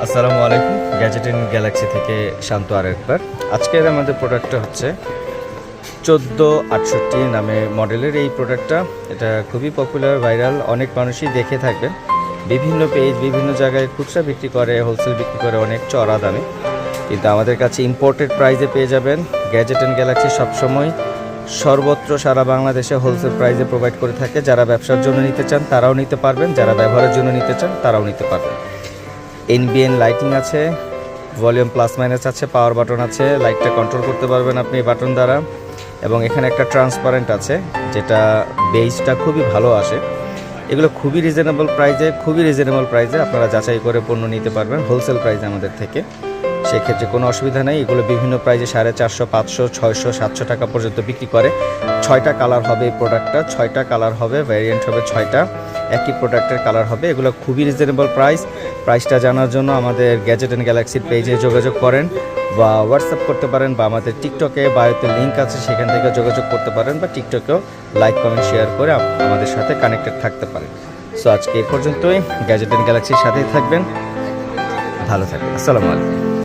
আসসালামু আলাইকুম। Gadget in Galaxy থেকে শান্ত আরেকবার। আজকের আমাদের প্রোডাক্টটা হচ্ছে 1468 নামে মডেলের এই প্রোডাক্টটা। এটা খুবই পপুলার, ভাইরাল, অনেক মানুষই দেখে থাকবেন। বিভিন্ন পেজ, বিভিন্ন জায়গায় খুচরা বিক্রি করে, হোলসেল বিক্রি করে অনেক চড়া দামে, কিন্তু আমাদের কাছে ইম্পোর্টেড প্রাইসে পেয়ে যাবেন। গ্যাজেট ইন গ্যালাক্সি সবসময় সর্বত্র সারা বাংলাদেশে হোলসেল প্রাইসে প্রোভাইড করে থাকে। যারা ব্যবসার জন্য নিতে চান তারাও নিতে পারবেন, যারা ব্যবহারের জন্য নিতে চান তারাও নিতে পারবেন। এনবিএন লাইটিং আছে, ভলিউম প্লাস মাইনাস আছে, পাওয়ার বাটন আছে, লাইটটা কন্ট্রোল করতে পারবেন আপনি এই বাটন দ্বারা। এবং এখানে একটা ট্রান্সপারেন্ট আছে, যেটা বেজটা খুবই ভালো আসে। এগুলো খুবই রিজনেবল প্রাইজে আপনারা যাচাই করে পণ্য নিতে পারবেন হোলসেল প্রাইসে আমাদের থেকে। সেক্ষেত্রে কোনো অসুবিধা নেই। এগুলো বিভিন্ন প্রাইজে 450, 500, 600, 700 টাকা পর্যন্ত বিক্রি করে। 6টা কালার হবে এই প্রোডাক্টটা, 6টা কালার হবে, ভ্যারিয়েন্ট হবে 6টা, একই প্রোডাক্টের কালার হবে। এগুলো খুবই রিজনেবল প্রাইসটা জানার জন্য আমাদের গ্যাজেট অ্যান্ড গ্যালাক্সির পেজে যোগাযোগ করেন বা হোয়াটসঅ্যাপ করতে পারেন, বা আমাদের টিকটকে বায়োতে লিঙ্ক আছে, সেখান থেকে যোগাযোগ করতে পারেন, বা টিকটকেও লাইক কমেন্ট শেয়ার করে আমাদের সাথে কানেক্টেড থাকতে পারেন। সো আজকে এই পর্যন্তই। গ্যাজেট অ্যান্ড গ্যালাক্সির সাথেই থাকবেন, ভালো থাকবেন। আসসালামু আলাইকুম।